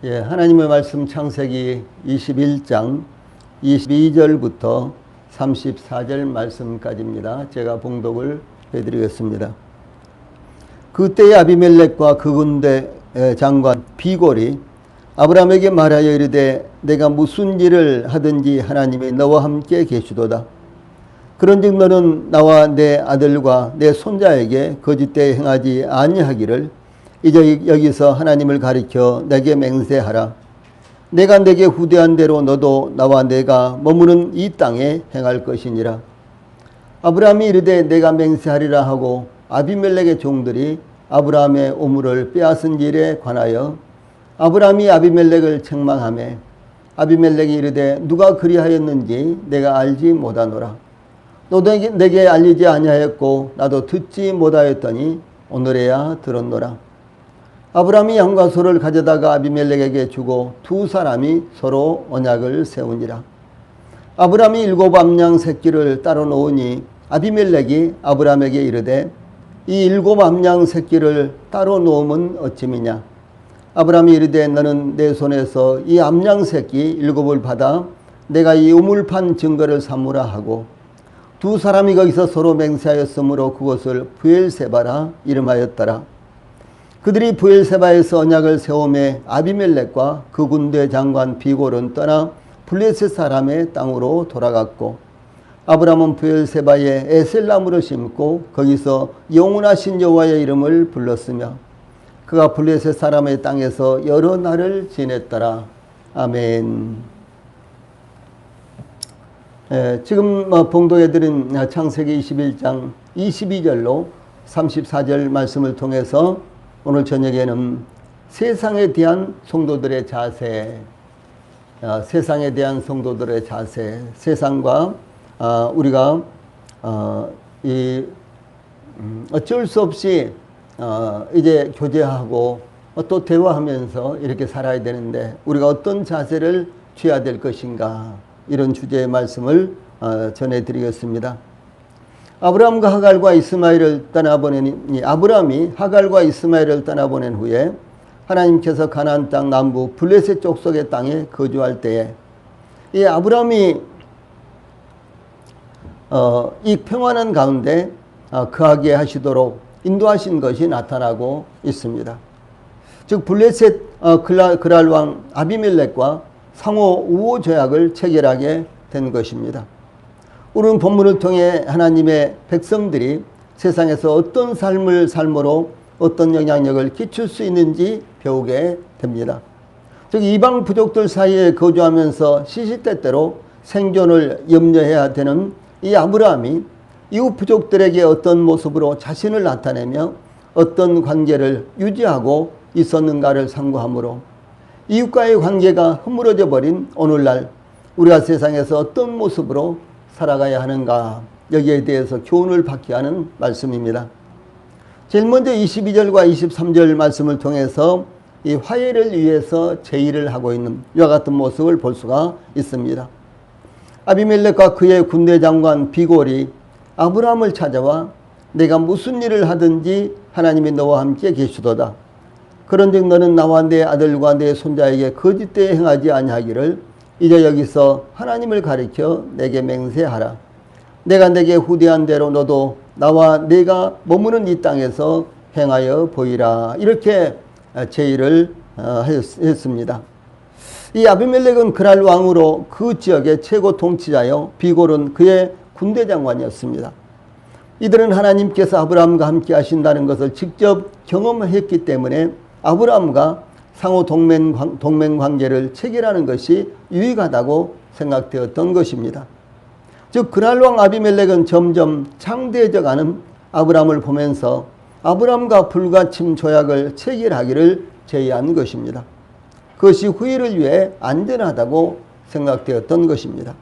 예, 하나님의 말씀 창세기 21장 22절부터 34절 말씀까지입니다. 제가 봉독을 해드리겠습니다. 그때의 아비멜렉과 그 군대 장관 비골이 아브라함에게 말하여 이르되 내가 무슨 일을 하든지 하나님이 너와 함께 계시도다. 그런즉 너는 나와 내 아들과 내 손자에게 거짓되이 행하지 아니하기를 이제 여기서 하나님을 가리켜 내게 맹세하라. 내가 내게 후대한 대로 너도 나와 내가 머무는 이 땅에 행할 것이니라. 아브라함이 이르되 내가 맹세하리라 하고 아비멜렉의 종들이 아브라함의 우물을 빼앗은 일에 관하여 아브라함이 아비멜렉을 책망하매 아비멜렉이 이르되 누가 그리하였는지 내가 알지 못하노라. 너도 내게 알리지 아니하였고 나도 듣지 못하였더니 오늘에야 들었노라. 아브라함이 양과 소를 가져다가 아비멜렉에게 주고 두 사람이 서로 언약을 세우니라. 아브라함이 7 암양 새끼를 따로 놓으니 아비멜렉이 아브라함에게 이르되 이 7 암양 새끼를 따로 놓음은 어찌미냐. 아브라함이 이르되 너는 내 손에서 이 암양 새끼 7을 받아 내가 이 우물판 증거를 삼으라 하고 두 사람이 거기서 서로 맹세하였으므로 그것을 브엘세바라 이름하였더라. 그들이 브엘세바에서 언약을 세우매 아비멜렉과 그 군대 장관 비골은 떠나 블레셋 사람의 땅으로 돌아갔고 아브라함은 브엘세바에 에셀나무를 심고 거기서 영원하신 여호와의 이름을 불렀으며 그가 블레셋 사람의 땅에서 여러 날을 지냈더라. 아멘. 지금 봉독해드린 창세기 21장 22절로 34절 말씀을 통해서 오늘 저녁에는 세상에 대한 성도들의 자세, 세상에 대한 성도들의 자세, 세상과 우리가 어쩔 수 없이 이제 교제하고 또 대화하면서 이렇게 살아야 되는데 우리가 어떤 자세를 취해야 될 것인가, 이런 주제의 말씀을 전해드리겠습니다. 아브라함이 하갈과 이스마엘을 떠나보낸 후에 하나님께서 가나안 땅 남부 블레셋 족속의 땅에 거주할 때에 이 아브라함이 이 평안한 가운데 거하게 하시도록 인도하신 것이 나타나고 있습니다. 즉 블레셋 그랄 왕 아비멜렉과 상호 우호 조약을 체결하게 된 것입니다. 오늘 본문을 통해 하나님의 백성들이 세상에서 어떤 삶을 삶으로 어떤 영향력을 끼칠 수 있는지 배우게 됩니다. 즉 이방 부족들 사이에 거주하면서 시시때때로 생존을 염려해야 되는 이 아브라함이 이웃 부족들에게 어떤 모습으로 자신을 나타내며 어떤 관계를 유지하고 있었는가를 상고하므로 이웃과의 관계가 허물어져 버린 오늘날 우리가 세상에서 어떤 모습으로 살아가야 하는가, 여기에 대해서 교훈을 받게 하는 말씀입니다. 제일 먼저 22절과 23절 말씀을 통해서 이 화해를 위해서 제의를 하고 있는 이와 같은 모습을 볼 수가 있습니다. 아비멜렉과 그의 군대 장관 비골이 아브라함을 찾아와 내가 무슨 일을 하든지 하나님이 너와 함께 계시도다. 그런즉 너는 나와 내 아들과 내 손자에게 거짓되이 행하지 아니하기를 이제 여기서 하나님을 가리켜 내게 맹세하라. 내가 내게 후대한 대로 너도 나와 내가 머무는 이 땅에서 행하여 보이라. 이렇게 제의를 했습니다. 이 아비멜렉은 그랄 왕으로 그 지역의 최고 통치자요 비골은 그의 군대 장관이었습니다. 이들은 하나님께서 아브라함과 함께 하신다는 것을 직접 경험했기 때문에 아브라함과 상호 동맹 관계를 체결하는 것이 유익하다고 생각되었던 것입니다. 즉 그랄 왕 아비멜렉은 점점 창대해져가는 아브라함을 보면서 아브라함과 불가침 조약을 체결하기를 제의한 것입니다. 그것이 후일을 위해 안전하다고 생각되었던 것입니다.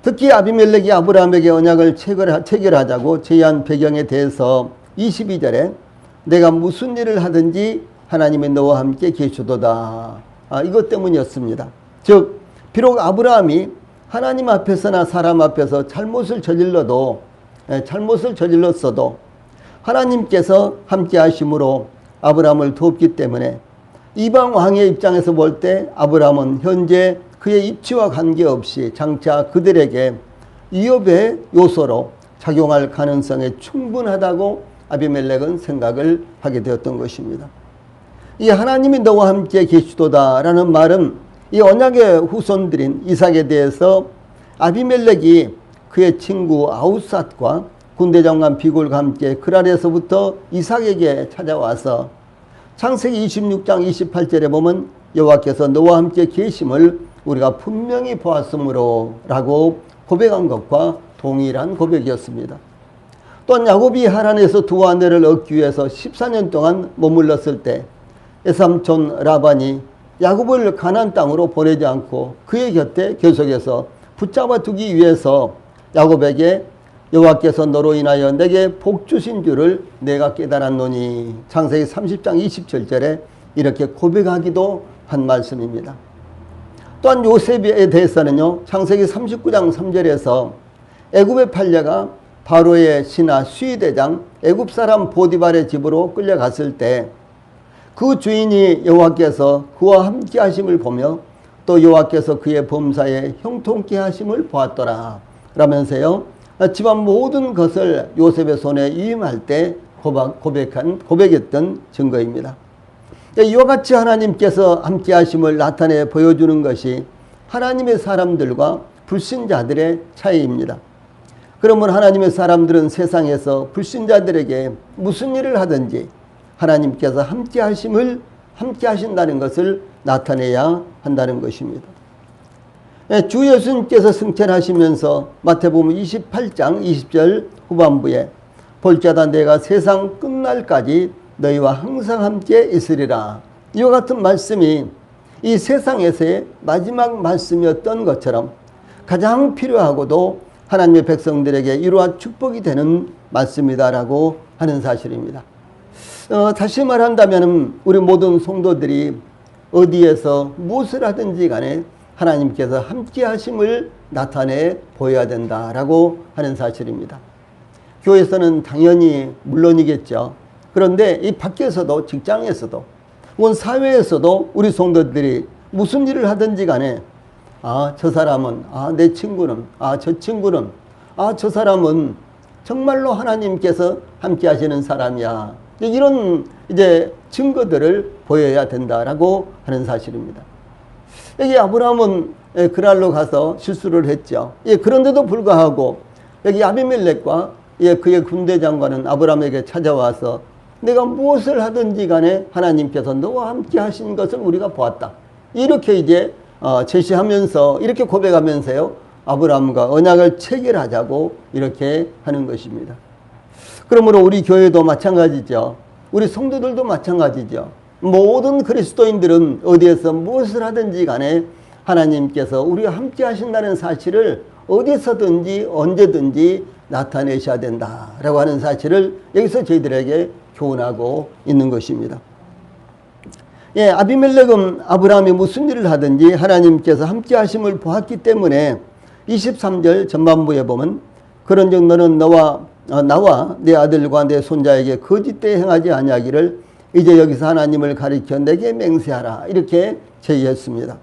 특히 아비멜렉이 아브라함에게 언약을 체결하자고 제의한 배경에 대해서 22절에 내가 무슨 일을 하든지 하나님이 너와 함께 계시도다. 이것 때문이었습니다. 즉 비록 아브라함이 하나님 앞에서나 사람 앞에서 잘못을 저질렀어도 하나님께서 함께 하심으로 아브라함을 돕기 때문에 이방 왕의 입장에서 볼 때 아브라함은 현재 그의 입지와 관계없이 장차 그들에게 위협의 요소로 작용할 가능성이 충분하다고 아비멜렉은 생각을 하게 되었던 것입니다. 이 하나님이 너와 함께 계시도다라는 말은 이 언약의 후손들인 이삭에 대해서 아비멜렉이 그의 친구 아우삿과 군대장관 비골과 함께 그랄에서부터 이삭에게 찾아와서 창세기 26장 28절에 보면 여호와께서 너와 함께 계심을 우리가 분명히 보았으므로 라고 고백한 것과 동일한 고백이었습니다. 또한 야곱이 하란에서 두 아내를 얻기 위해서 14년 동안 머물렀을 때 외삼촌 라반이 야곱을 가나안 땅으로 보내지 않고 그의 곁에 계속해서 붙잡아 두기 위해서 야곱에게 여호와께서 너로 인하여 내게 복 주신 줄을 내가 깨달았노니 창세기 30장 27절에 이렇게 고백하기도 한 말씀입니다. 또한 요셉에 대해서는요, 창세기 39장 3절에서 애굽에 팔려가 바로의 신하 수위대장 애굽 사람 보디발의 집으로 끌려갔을 때 그 주인이 여호와께서 그와 함께 하심을 보며 또 여호와께서 그의 범사에 형통케 하심을 보았더라 라면서요, 집안 모든 것을 요셉의 손에 위임할 때 고백했던 증거입니다. 이와 같이 하나님께서 함께 하심을 나타내 보여주는 것이 하나님의 사람들과 불신자들의 차이입니다. 그러면 하나님의 사람들은 세상에서 불신자들에게 무슨 일을 하든지 하나님께서 함께 하신다는 것을 나타내야 한다는 것입니다. 주 예수님께서 승천하시면서 마태복음 28장 20절 후반부에 볼자다 내가 세상 끝날까지 너희와 항상 함께 있으리라. 이와 같은 말씀이 이 세상에서의 마지막 말씀이었던 것처럼 가장 필요하고도 하나님의 백성들에게 이러한 축복이 되는 말씀이다라고 하는 사실입니다. 다시 말한다면 우리 모든 성도들이 어디에서 무엇을 하든지 간에 하나님께서 함께 하심을 나타내 보여야 된다라고 하는 사실입니다. 교회에서는 당연히 물론이겠죠. 그런데 이 밖에서도 직장에서도 온 사회에서도 우리 성도들이 무슨 일을 하든지 간에 저 사람은 내 친구는 저 친구는 저 사람은 정말로 하나님께서 함께 하시는 사람이야. 이런 이제 증거들을 보여야 된다라고 하는 사실입니다. 여기 아브라함은 그랄로 가서 실수를 했죠. 그런데도 불구하고 여기 아비멜렉과 그의 군대 장관은 아브라함에게 찾아와서 내가 무엇을 하든지 간에 하나님께서 너와 함께 하신 것을 우리가 보았다. 이렇게 이제 제시하면서 이렇게 고백하면서요, 아브라함과 언약을 체결하자고 이렇게 하는 것입니다. 그러므로 우리 교회도 마찬가지죠. 우리 성도들도 마찬가지죠. 모든 그리스도인들은 어디에서 무엇을 하든지 간에 하나님께서 우리와 함께 하신다는 사실을 어디서든지 언제든지 나타내셔야 된다라고 하는 사실을 여기서 저희들에게 교훈하고 있는 것입니다. 아비멜렉은 아브라함이 무슨 일을 하든지 하나님께서 함께 하심을 보았기 때문에 23절 전반부에 보면 그런즉 너는 나와 내 아들과 내 손자에게 거짓되이 행하지 아니하기를 이제 여기서 하나님을 가리켜 내게 맹세하라 이렇게 제의했습니다.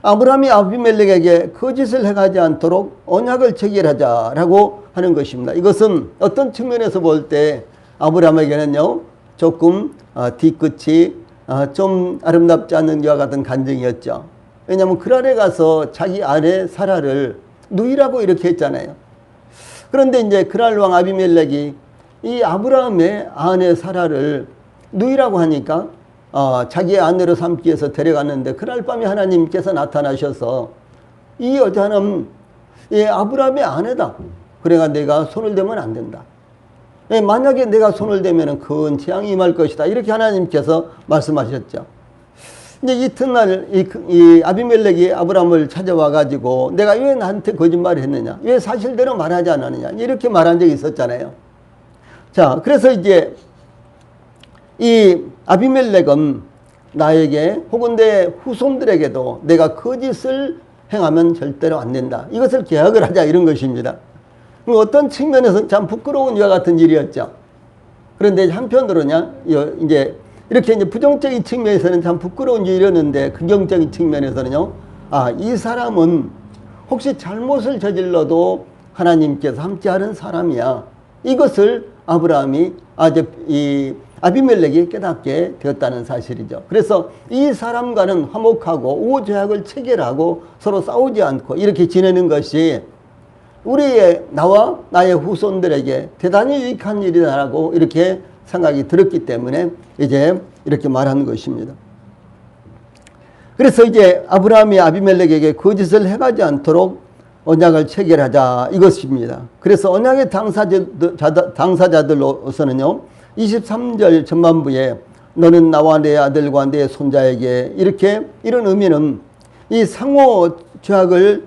아브라함이 아비멜렉에게 거짓을 행하지 않도록 언약을 체결하자라고 하는 것입니다. 이것은 어떤 측면에서 볼 때 아브라함에게는요, 조금 뒤끝이 좀 아름답지 않은 이와 같은 간증이었죠. 왜냐하면 그랄에 가서 자기 아내 사라를 누이라고 이렇게 했잖아요. 그런데 이제 그랄 왕 아비멜렉이 이 아브라함의 아내 사라를 누이라고 하니까 자기의 아내로 삼기 위해서 데려갔는데 그날 밤에 하나님께서 나타나셔서 이 여자는 아브라함의 아내다. 그래가 내가 손을 대면 안 된다. 만약에 내가 손을 대면 큰 재앙이 임할 것이다. 이렇게 하나님께서 말씀하셨죠. 이제 이튿날 이 아비멜렉이 아브라함을 찾아와 가지고 내가 왜 나한테 거짓말을 했느냐, 왜 사실대로 말하지 않았느냐 이렇게 말한 적이 있었잖아요. 자, 그래서 이제 이 아비멜렉은 나에게 혹은 내 후손들에게도 내가 거짓을 행하면 절대로 안 된다. 이것을 계약을 하자 이런 것입니다. 어떤 측면에서 참 부끄러운 이와 같은 일이었죠. 그런데 한편으로냐 이제 이렇게 이제 부정적인 측면에서는 참 부끄러운 일이었는데 긍정적인 측면에서는요, 이 사람은 혹시 잘못을 저질러도 하나님께서 함께하는 사람이야. 이것을 아브라함이 이 아비멜렉이 깨닫게 되었다는 사실이죠. 그래서 이 사람과는 화목하고 우호조약을 체결하고 서로 싸우지 않고 이렇게 지내는 것이 나와 나의 후손들에게 대단히 유익한 일이다라고 이렇게 생각이 들었기 때문에 이제 이렇게 말하는 것입니다. 그래서 이제 아브라함이 아비멜렉에게 거짓을 행하지 않도록 언약을 체결하자 이것입니다. 그래서 언약의 당사자들로서는요, 23절 전반부에 너는 나와 내 아들과 내 손자에게 이런 의미는 이 상호 조약을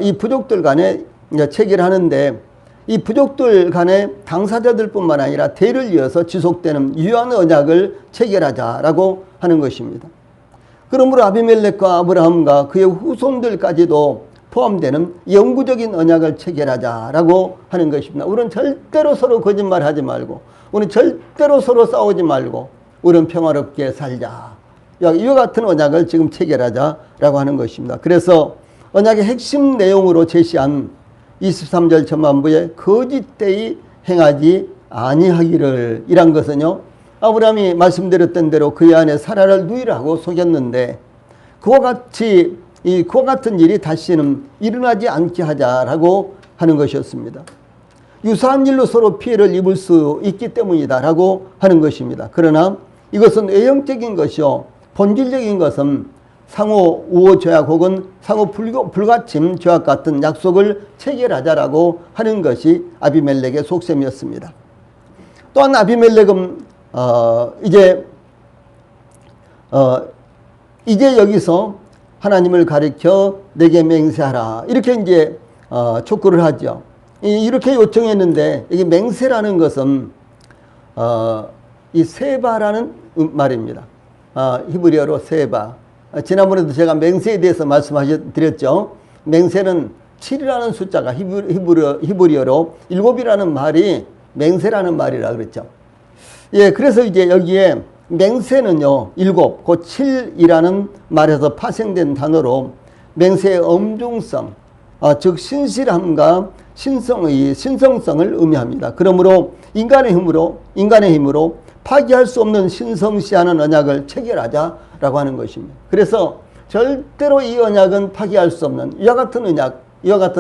이 부족들 간에 체결하는데 이 부족들 간의 당사자들뿐만 아니라 대를 이어서 지속되는 유효한 언약을 체결하자라고 하는 것입니다. 그러므로 아비멜렉과 아브라함과 그의 후손들까지도 포함되는 영구적인 언약을 체결하자라고 하는 것입니다. 우리는 절대로 서로 거짓말하지 말고, 우리는 절대로 서로 싸우지 말고, 우리는 평화롭게 살자. 이와 같은 언약을 지금 체결하자라고 하는 것입니다. 그래서 언약의 핵심 내용으로 제시한 23절 전반부에 거짓되이 행하지 아니하기를, 이란 것은요, 아브라함이 말씀드렸던 대로 그의 아내 사라를 누이라고 속였는데 그와 같은 일이 다시는 일어나지 않게 하자라고 하는 것이었습니다. 유사한 일로 서로 피해를 입을 수 있기 때문이다라고 하는 것입니다. 그러나 이것은 외형적인 것이요, 본질적인 것은 상호 우호 조약 혹은 상호 불가침 조약 같은 약속을 체결하자라고 하는 것이 아비멜렉의 속셈이었습니다. 또한 아비멜렉은 이제 여기서 하나님을 가리켜 내게 맹세하라 이렇게 이제 촉구를 하죠. 이렇게 요청했는데 이게 맹세라는 것은 이 세바라는 말입니다. 히브리어로 세바. 지난번에도 제가 맹세에 대해서 말씀드렸죠. 맹세는 7이라는 숫자가 히브리어로 7이라는 말이 맹세라는 말이라 그랬죠. 예, 그래서 이제 여기에 맹세는요, 7, 그 7이라는 말에서 파생된 단어로 맹세의 엄중성, 즉 신실함과 신성성을 의미합니다. 그러므로 인간의 힘으로 파기할 수 없는 신성시하는 언약을 체결하자라고 하는 것입니다. 그래서 절대로 이 언약은 파기할 수 없는 이와 같은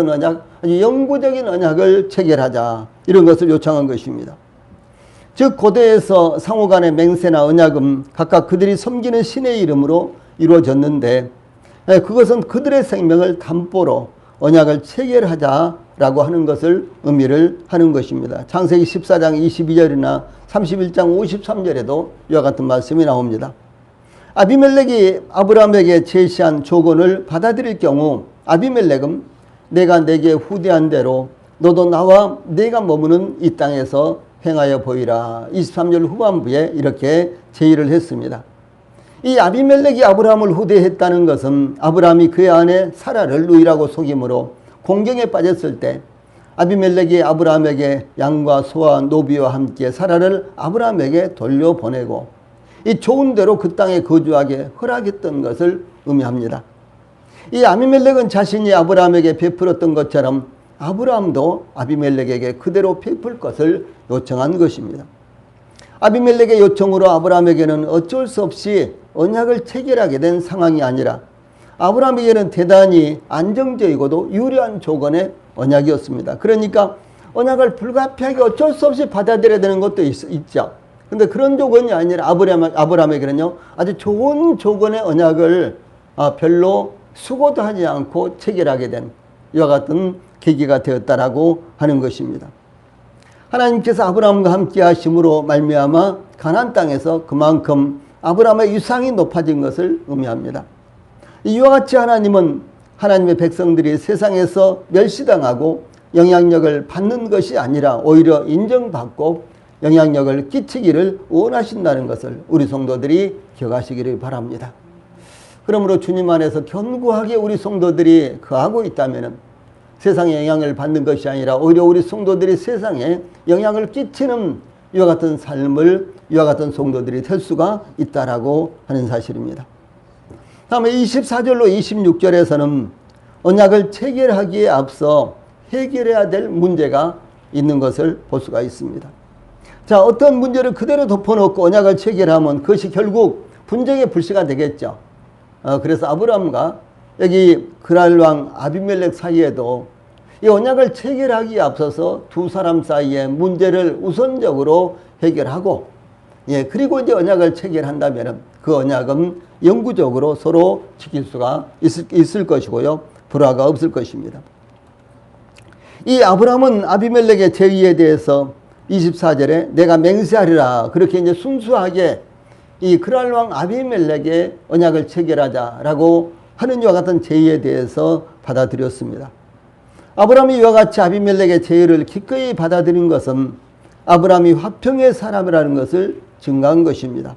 언약, 아주 영구적인 언약을 체결하자, 이런 것을 요청한 것입니다. 즉 고대에서 상호 간의 맹세나 언약은 각각 그들이 섬기는 신의 이름으로 이루어졌는데 그것은 그들의 생명을 담보로 언약을 체결하자라고 하는 것을 의미를 하는 것입니다. 창세기 14장 22절이나 31장 53절에도 이와 같은 말씀이 나옵니다. 아비멜렉이 아브라함에게 제시한 조건을 받아들일 경우 아비멜렉은 내가 내게 후대한 대로 너도 나와 내가 머무는 이 땅에서 행하여 보이라. 23절 후반부에 이렇게 제의를 했습니다. 이 아비멜렉이 아브라함을 후대했다는 것은 아브라함이 그의 아내 사라를 누이라고 속임으로 공경에 빠졌을 때 아비멜렉이 아브라함에게 양과 소와 노비와 함께 사라를 아브라함에게 돌려보내고 이 좋은 대로 그 땅에 거주하게 허락했던 것을 의미합니다. 이 아비멜렉은 자신이 아브라함에게 베풀었던 것처럼 아브라함도 아비멜렉에게 그대로 베풀 것을 요청한 것입니다. 아비멜렉의 요청으로 아브라함에게는 어쩔 수 없이 언약을 체결하게 된 상황이 아니라 아브라함에게는 대단히 안정적이고도 유리한 조건의 언약이었습니다. 그러니까 언약을 불가피하게 어쩔 수 없이 받아들여야 되는 것도 있죠. 근데 그런 조건이 아니라 아브라함에게는요, 아주 좋은 조건의 언약을 별로 수고도 하지 않고 체결하게 된 이와 같은 계기가 되었다라고 하는 것입니다. 하나님께서 아브라함과 함께 하심으로 말미암아 가나안 땅에서 그만큼 아브라함의 위상이 높아진 것을 의미합니다. 이와 같이 하나님은 하나님의 백성들이 세상에서 멸시당하고 영향력을 받는 것이 아니라 오히려 인정받고 영향력을 끼치기를 원하신다는 것을 우리 성도들이 기억하시기를 바랍니다. 그러므로 주님 안에서 견고하게 우리 성도들이 거하고 있다면 세상에 영향을 받는 것이 아니라 오히려 우리 성도들이 세상에 영향을 끼치는 이와 같은 삶을 이와 같은 성도들이 될 수가 있다라고 하는 사실입니다. 다음에 24절로 26절에서는 언약을 체결하기에 앞서 해결해야 될 문제가 있는 것을 볼 수가 있습니다. 자, 어떤 문제를 그대로 덮어놓고 언약을 체결하면 그것이 결국 분쟁의 불씨가 되겠죠. 그래서 아브라함과 여기 그랄 왕 아비멜렉 사이에도 이 언약을 체결하기에 앞서서 두 사람 사이의 문제를 우선적으로 해결하고, 그리고 이제 언약을 체결한다면 그 언약은 영구적으로 서로 지킬 수가 있을 것이고요. 불화가 없을 것입니다. 이 아브라함은 아비멜렉의 제의에 대해서 24절에 내가 맹세하리라, 그렇게 이제 순수하게 이 그랄 왕 아비멜렉의 언약을 체결하자라고 하는 이와 같은 제의에 대해서 받아들였습니다. 아브라함이 이와 같이 아비멜렉의 제의를 기꺼이 받아들인 것은 아브라함이 화평의 사람이라는 것을 증거한 것입니다.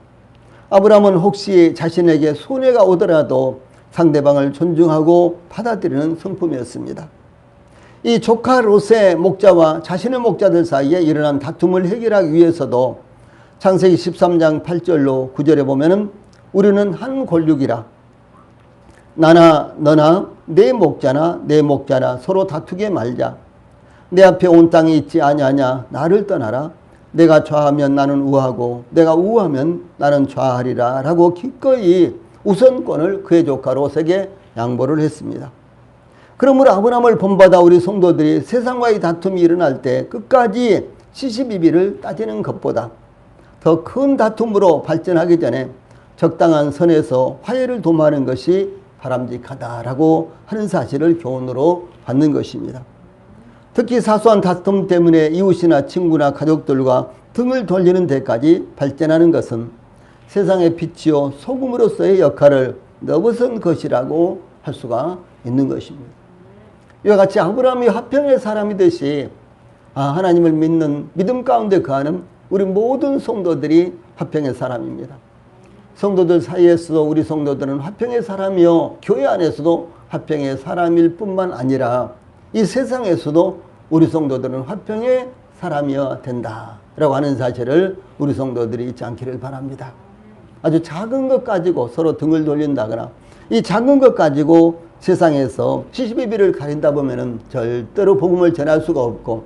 아브라함은 혹시 자신에게 손해가 오더라도 상대방을 존중하고 받아들이는 성품이었습니다. 이 조카 롯의 목자와 자신의 목자들 사이에 일어난 다툼을 해결하기 위해서도 창세기 13장 8절로 9절에 보면은 우리는 한 골육이라 나나 너나 내 목자나 내 목자나 서로 다투게 말자. 내 앞에 온 땅이 있지 아니하냐. 나를 떠나라. 내가 좌하면 나는 우하고 내가 우하면 나는 좌하리라 라고 기꺼이 우선권을 그의 조카 롯에게 양보를 했습니다. 그러므로 아브라함을 본받아 우리 성도들이 세상과의 다툼이 일어날 때 끝까지 시시비비를 따지는 것보다 더 큰 다툼으로 발전하기 전에 적당한 선에서 화해를 도모하는 것이 바람직하다라고 하는 사실을 교훈으로 받는 것입니다. 특히 사소한 다툼 때문에 이웃이나 친구나 가족들과 등을 돌리는 데까지 발전하는 것은 세상의 빛이요 소금으로서의 역할을 넘어선 것이라고 할 수가 있는 것입니다. 이와 같이 아브라함이 화평의 사람이듯이 하나님을 믿는 믿음 가운데 거하는 우리 모든 성도들이 화평의 사람입니다. 성도들 사이에서도 우리 성도들은 화평의 사람이요 교회 안에서도 화평의 사람일 뿐만 아니라 이 세상에서도 우리 성도들은 화평의 사람이어야 된다라고 하는 사실을 우리 성도들이 잊지 않기를 바랍니다. 아주 작은 것 가지고 서로 등을 돌린다거나 이 작은 것 가지고 세상에서 시시비비를 가린다 보면은 절대로 복음을 전할 수가 없고,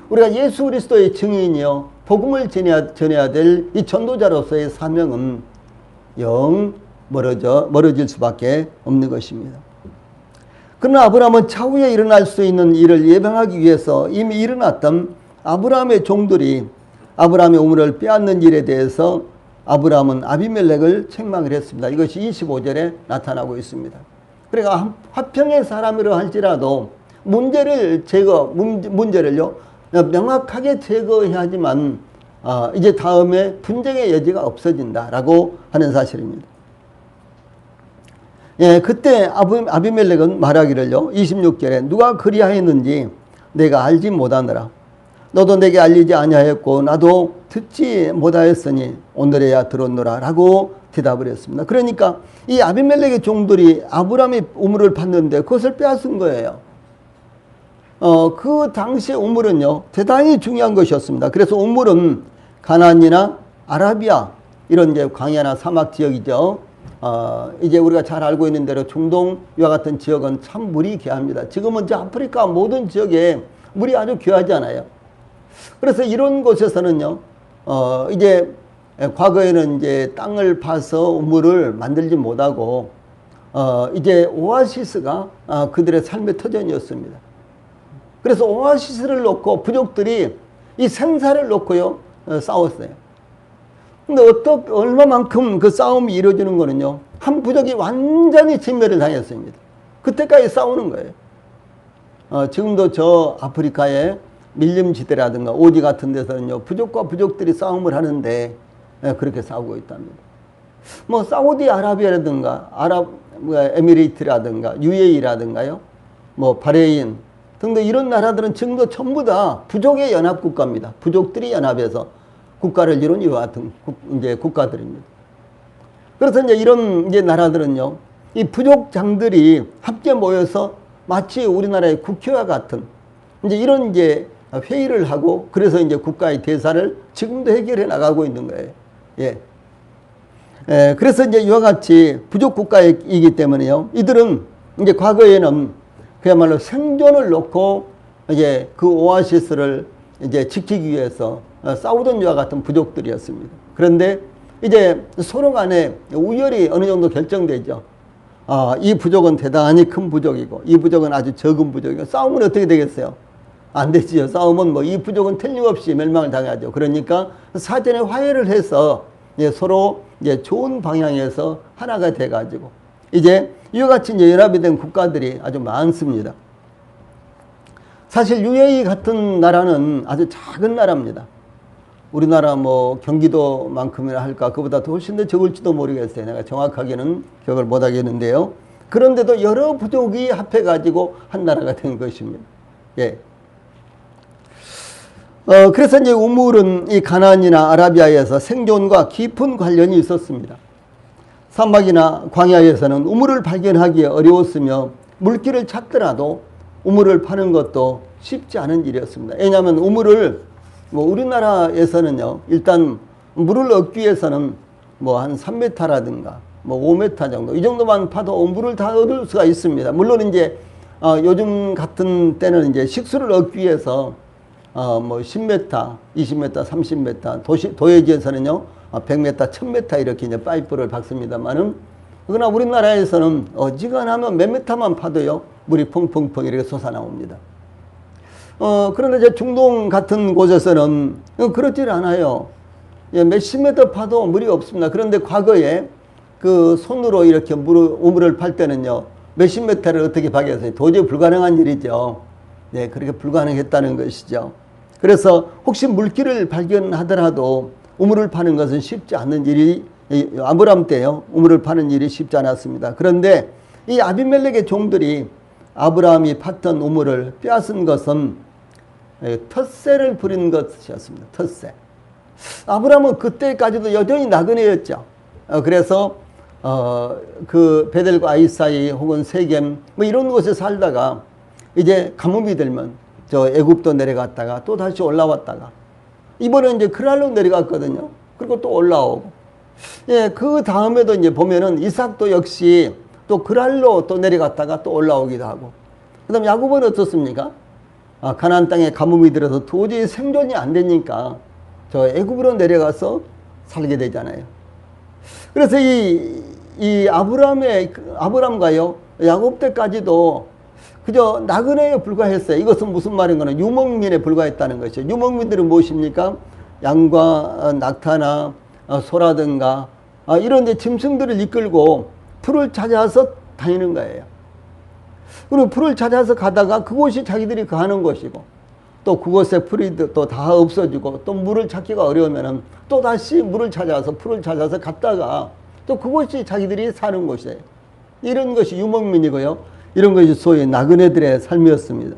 우리가 예수 그리스도의 증인이요 복음을 전해야 될 이 전도자로서의 사명은 영 멀어질 수밖에 없는 것입니다. 그러나 아브라함은 차후에 일어날 수 있는 일을 예방하기 위해서 이미 일어났던 아브라함의 종들이 아브라함의 우물을 빼앗는 일에 대해서 아브라함은 아비멜렉을 책망을 했습니다. 이것이 25절에 나타나고 있습니다. 그러니까 화평의 사람이라 할지라도 문제를요 명확하게 제거해야지만 이제 다음에 분쟁의 여지가 없어진다라고 하는 사실입니다. 그때 아비멜렉은 말하기를요 26절에 누가 그리하였는지 내가 알지 못하느라 너도 내게 알리지 아니하였고 나도 듣지 못하였으니 오늘에야 들었노라 라고 대답을 했습니다. 그러니까 이 아비멜렉의 종들이 아브라함의 우물을 팠는데 그것을 빼앗은 거예요. 그 당시의 우물은요 대단히 중요한 것이었습니다. 그래서 우물은 가나안이나 아라비아 이런 이제 광야나 사막 지역이죠. 이제 우리가 잘 알고 있는 대로 중동 이와 같은 지역은 참 물이 귀합니다. 지금은 이제 아프리카 모든 지역에 물이 아주 귀하잖아요. 그래서 이런 곳에서는요, 이제 과거에는 이제 땅을 파서 우물을 만들지 못하고, 이제 오아시스가 그들의 삶의 터전이었습니다. 그래서 오아시스를 놓고 부족들이 이 생사를 놓고요, 싸웠어요. 근데 얼마만큼 그 싸움이 이루어지는 거는요, 한 부족이 완전히 진멸을 당했습니다. 그때까지 싸우는 거예요. 지금도 저 아프리카에 밀림지대라든가 오지 같은 데서는요 부족과 부족들이 싸움을 하는데 그렇게 싸우고 있답니다. 뭐 사우디아라비아라든가 에미레이트라든가 UAE라든가요 뭐 바레인 등등 이런 나라들은 지금도 전부 다 부족의 연합국가입니다. 부족들이 연합해서 국가를 이룬 이와 같은 이제 국가들입니다. 그래서 이제 이런 이제 나라들은요 이 부족장들이 함께 모여서 마치 우리나라의 국회와 같은 이제 이런 이제 회의를 하고 그래서 이제 국가의 대사를 지금도 해결해 나가고 있는 거예요. 예. 그래서 이제 이와 같이 부족 국가이기 때문에요. 이들은 이제 과거에는 그야말로 생존을 놓고 이제 그 오아시스를 이제 지키기 위해서 싸우던 이와 같은 부족들이었습니다. 그런데 이제 서로 간에 우열이 어느 정도 결정되죠. 이 부족은 대단히 큰 부족이고 이 부족은 아주 적은 부족이고 싸우면 어떻게 되겠어요? 안 되지요. 싸우면 뭐 이 부족은 틀림없이 멸망을 당하죠. 그러니까 사전에 화해를 해서 이제 서로 이제 좋은 방향에서 하나가 돼가지고 이제 이와 같이 이제 연합이 된 국가들이 아주 많습니다. 사실 UAE 같은 나라는 아주 작은 나라입니다. 우리나라 뭐 경기도만큼이나 할까 그보다 더 훨씬 더 적을지도 모르겠어요. 내가 정확하게는 기억을 못 하겠는데요. 그런데도 여러 부족이 합해가지고 한 나라가 된 것입니다. 예. 그래서 이제 우물은 이 가나안이나 아라비아에서 생존과 깊은 관련이 있었습니다. 사막이나 광야에서는 우물을 발견하기 어려웠으며 물길을 찾더라도 우물을 파는 것도 쉽지 않은 일이었습니다. 왜냐하면 우물을 뭐 우리나라에서는요, 일단 물을 얻기 위해서는 뭐 한 3m라든가 뭐 5m 정도 이 정도만 파도 물을 다 얻을 수가 있습니다. 물론 이제 요즘 같은 때는 이제 식수를 얻기 위해서 뭐 10m, 20m, 30m 도해지에서는요 100m, 1000m 이렇게 이제 파이프를 박습니다만은 그러나 우리나라에서는 어지간하면 몇 미터만 파도요 물이 펑펑펑 이렇게 솟아나옵니다. 그런데 이제 중동 같은 곳에서는 그렇지 않아요. 예, 몇십 미터 파도 물이 없습니다. 그런데 과거에 그 손으로 이렇게 우물을 팔 때는요 몇십 미터를 어떻게 파겠어요? 도저히 불가능한 일이죠. 네, 그렇게 불가능했다는 것이죠. 그래서 혹시 물길을 발견하더라도 우물을 파는 것은 쉽지 않는 일이 아브람 때요 우물을 파는 일이 쉽지 않았습니다. 그런데 이 아비멜렉의 종들이 아브라함이 팠던 우물을 빼앗은 것은 텃세를 부린 것이었습니다. 텃세. 아브라함은 그때까지도 여전히 나그네였죠. 그래서 그 베델과 아이 사이 혹은 세겜 뭐 이런 곳에 살다가 이제 가뭄이 들면 저 애굽도 내려갔다가 또 다시 올라왔다가 이번에 이제 그랄로 내려갔거든요. 그리고 또 올라오고 예, 그 다음에도 이제 보면은 이삭도 역시 또 그랄로 또 내려갔다가 또 올라오기도 하고 그 다음 야곱은 어떻습니까? 가나안 땅에 가뭄이 들어서 도저히 생존이 안 되니까 저 애굽으로 내려가서 살게 되잖아요. 그래서 이 아브람과요 야곱 때까지도 그저 나그네에 불과했어요. 이것은 무슨 말인가는 유목민에 불과했다는 것이죠. 유목민들은 무엇입니까? 양과 낙타나 소라든가 이런 이제 짐승들을 이끌고 풀을 찾아서 다니는 거예요. 그리고 풀을 찾아서 가다가 그곳이 자기들이 가는 곳이고 또 그곳에 풀이 또 다 없어지고 또 물을 찾기가 어려우면은 또 다시 물을 찾아서 풀을 찾아서 갔다가 또 그곳이 자기들이 사는 곳이에요. 이런 것이 유목민이고요. 이런 것이 소위 나그네들의 삶이었습니다.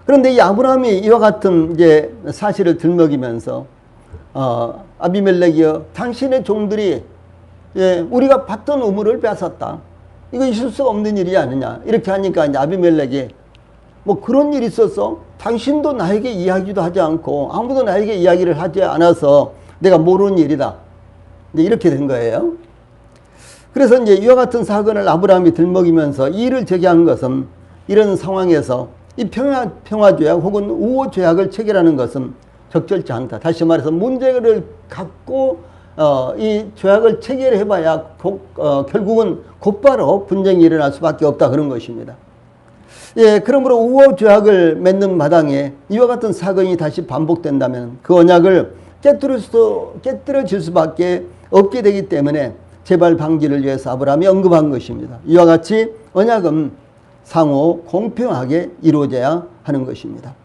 그런데 이 아브라함이 이와 같은 이제 사실을 들먹이면서 아비멜렉이여 당신의 종들이 우리가 봤던 우물을 뺏었다. 이거 있을 수 없는 일이 아니냐. 이렇게 하니까 이제 아비멜렉이 뭐 그런 일이 있어서 당신도 나에게 이야기도 하지 않고 아무도 나에게 이야기를 하지 않아서 내가 모르는 일이다. 이제 이렇게 된 거예요. 그래서 이제 이와 같은 사건을 아브라함이 들먹이면서 이 일을 제기한 것은 이런 상황에서 이 평화조약 혹은 우호조약을 체결하는 것은 적절치 않다. 다시 말해서 문제를 갖고 이 조약을 체결해봐야 결국은 곧바로 분쟁이 일어날 수밖에 없다 그런 것입니다. 예, 그러므로 우호조약을 맺는 마당에 이와 같은 사건이 다시 반복된다면 그 언약을 깨뜨려질 수밖에 없게 되기 때문에 재발 방지를 위해서 아브라함이 언급한 것입니다. 이와 같이 언약은 상호 공평하게 이루어져야 하는 것입니다.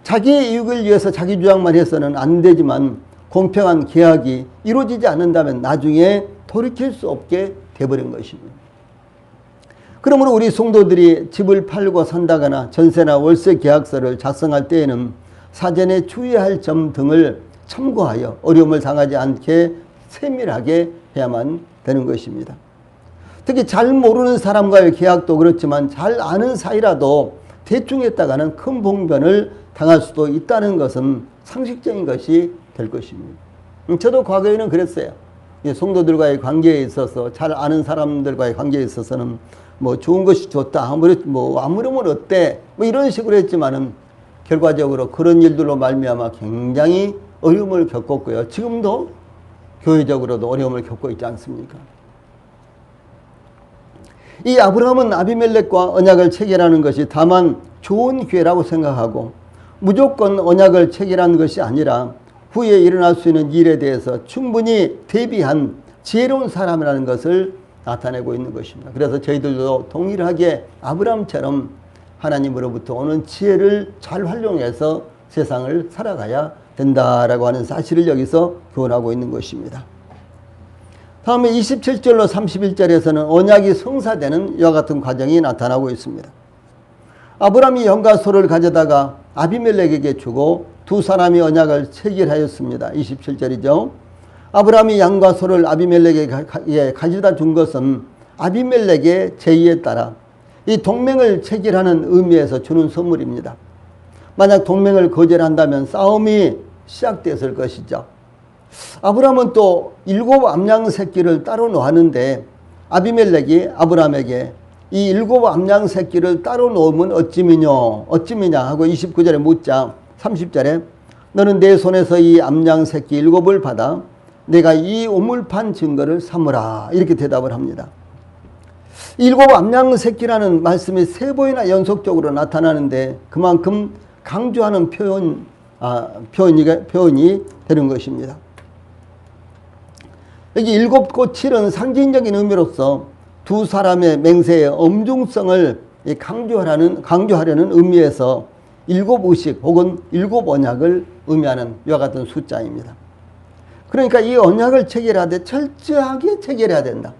자기의 이익을 위해서 자기 주장만 해서는 안 되지만 공평한 계약이 이루어지지 않는다면 나중에 돌이킬 수 없게 되어버린 것입니다. 그러므로 우리 성도들이 집을 팔고 산다거나 전세나 월세 계약서를 작성할 때에는 사전에 주의할 점 등을 참고하여 어려움을 당하지 않게 세밀하게 해야만 되는 것입니다. 특히 잘 모르는 사람과의 계약도 그렇지만 잘 아는 사이라도 대충 했다가는 큰 봉변을 당할 수도 있다는 것은 상식적인 것이 될 것입니다. 저도 과거에는 그랬어요. 성도들과의 관계에 있어서, 잘 아는 사람들과의 관계에 있어서는 뭐 좋은 것이 좋다, 아무르면 어때, 뭐 이런 식으로 했지만은 결과적으로 그런 일들로 말미암아 굉장히 어려움을 겪었고요. 지금도 교회적으로도 어려움을 겪고 있지 않습니까? 이 아브라함은 아비멜렉과 언약을 체결하는 것이 다만 좋은 기회라고 생각하고 무조건 언약을 체결한 것이 아니라 후에 일어날 수 있는 일에 대해서 충분히 대비한 지혜로운 사람이라는 것을 나타내고 있는 것입니다. 그래서 저희들도 동일하게 아브라함처럼 하나님으로부터 오는 지혜를 잘 활용해서 세상을 살아가야 된다라고 하는 사실을 여기서 교훈하고 있는 것입니다. 다음에 27절로 31절에서는 언약이 성사되는 이와 같은 과정이 나타나고 있습니다. 아브라함이 양과 소를 가져다가 아비멜렉에게 주고 두 사람이 언약을 체결하였습니다. 27절이죠. 아브라함이 양과 소를 아비멜렉에게 가져다 준 것은 아비멜렉의 제의에 따라 이 동맹을 체결하는 의미에서 주는 선물입니다. 만약 동맹을 거절한다면 싸움이 시작됐을 것이죠. 아브라함은 또 7 암양 새끼를 따로 놓았는데 아비멜렉이 아브라함에게 이 7 암양 새끼를 따로 놓으면 어찌미냐 하고 29절에 묻자 30절에 너는 내 손에서 이 암양 새끼 7을 받아 내가 이 우물판 증거를 삼으라 이렇게 대답을 합니다. 7 암양 새끼라는 말씀이 3번이나 연속적으로 나타나는데 그만큼 강조하는 표현이 되는 것입니다. 여기 7과 7은 상징적인 의미로서 두 사람의 맹세의 엄중성을 강조하려는 의미에서 7 의식 혹은 7 언약을 의미하는 이와 같은 숫자입니다. 그러니까 이 언약을 체결하되 철저하게 체결해야 된다.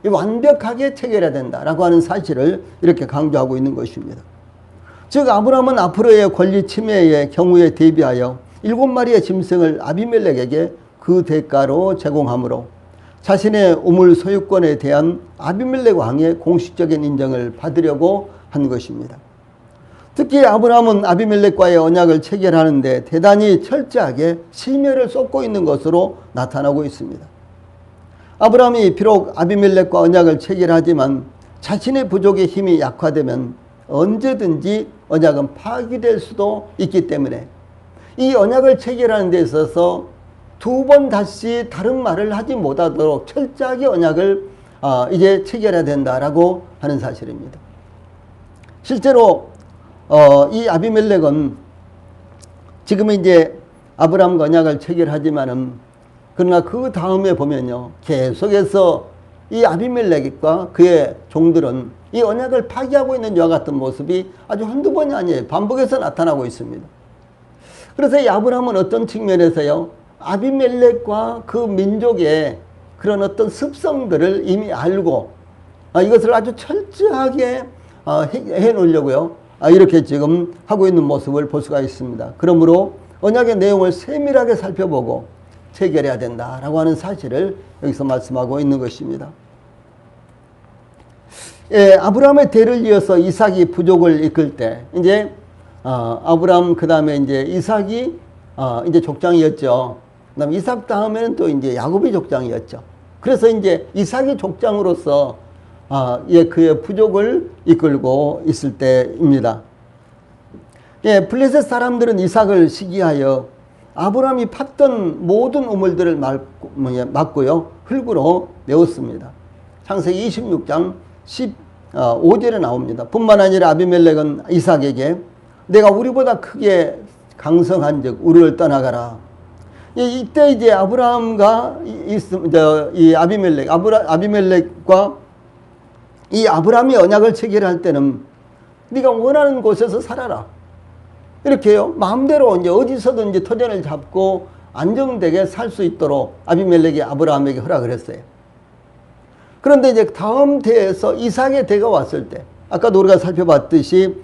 완벽하게 체결해야 된다라고 하는 사실을 이렇게 강조하고 있는 것입니다. 즉 아브라함은 앞으로의 권리 침해의 경우에 대비하여 7마리의 짐승을 아비멜렉에게 그 대가로 제공함으로 자신의 우물 소유권에 대한 아비멜렉 왕의 공식적인 인정을 받으려고 한 것입니다. 특히 아브라함은 아비멜렉과의 언약을 체결하는데 대단히 철저하게 심혈을 쏟고 있는 것으로 나타나고 있습니다. 아브라함이 비록 아비멜렉과 언약을 체결하지만 자신의 부족의 힘이 약화되면 언제든지 언약은 파기될 수도 있기 때문에 이 언약을 체결하는 데 있어서 2번 다시 다른 말을 하지 못하도록 철저하게 언약을 이제 체결해야 된다라고 하는 사실입니다. 실제로 이 아비멜렉은 지금 이제 아브라함과 언약을 체결하지만은 그러나 그 다음에 보면요 계속해서 이 아비멜렉과 그의 종들은 이 언약을 파기하고 있는 이와 같은 모습이 아주 한두 번이 아니에요. 반복해서 나타나고 있습니다. 그래서 이 아브라함은 어떤 측면에서요 아비멜렉과 그 민족의 그런 어떤 습성들을 이미 알고 이것을 아주 철저하게 해 놓으려고요 이렇게 지금 하고 있는 모습을 볼 수가 있습니다. 그러므로 언약의 내용을 세밀하게 살펴보고 체결해야 된다라고 하는 사실을 여기서 말씀하고 있는 것입니다. 예, 아브라함의 대를 이어서 이삭이 부족을 이끌 때 이제 아브라함 그 다음에 이제 이삭이 이제 족장이었죠. 그다음 이삭 다음에는 또 이제 야곱이 족장이었죠. 그래서 이제 이삭이 족장으로서 그의 부족을 이끌고 있을 때입니다. 예, 블레셋 사람들은 이삭을 시기하여 아브라함이 팠던 모든 우물들을 막고요 흙으로 메웠습니다. 창세기 26장 15절에 나옵니다. 뿐만 아니라 아비멜렉은 이삭에게 내가 우리보다 크게 강성한즉 우리를 떠나가라. 이때 이제 아브라함과 이 아비멜렉과 이 아브라함이 언약을 체결할 때는 네가 원하는 곳에서 살아라. 이렇게요. 마음대로 이제 어디서든지 터전을 잡고 안정되게 살 수 있도록 아비멜렉이 아브라함에게 허락을 했어요. 그런데 이제 다음 대에서 이삭의 대가 왔을 때 아까도 우리가 살펴봤듯이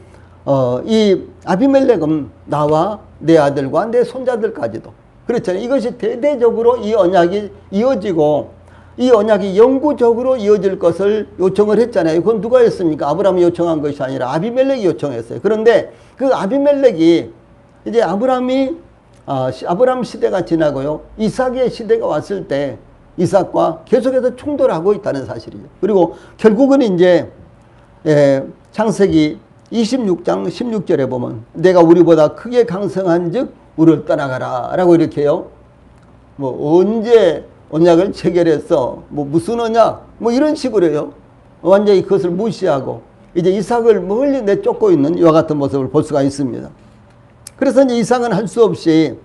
이 아비멜렉은 나와 내 아들과 내 손자들까지도 그렇잖아요. 이것이 대대적으로 이 언약이 이어지고 이 언약이 영구적으로 이어질 것을 요청을 했잖아요. 그건 누가 했습니까? 아브라함이 요청한 것이 아니라 아비멜렉이 요청했어요. 그런데 그 아비멜렉이 이제 아브라함이 아브라함 시대가 지나고요. 이삭의 시대가 왔을 때 이삭과 계속해서 충돌하고 있다는 사실이죠. 그리고 결국은 이제 창세기 26장 16절에 보면 내가 우리보다 크게 강성한 즉 우리를 떠나가라 라고 이렇게요. 뭐 언제 언약을 체결했어? 뭐 무슨 언약? 뭐 이런 식으로요. 완전히 그것을 무시하고 이제 이삭을 멀리 내쫓고 있는 이와 같은 모습을 볼 수가 있습니다. 그래서 이제 이삭은 할 수 없이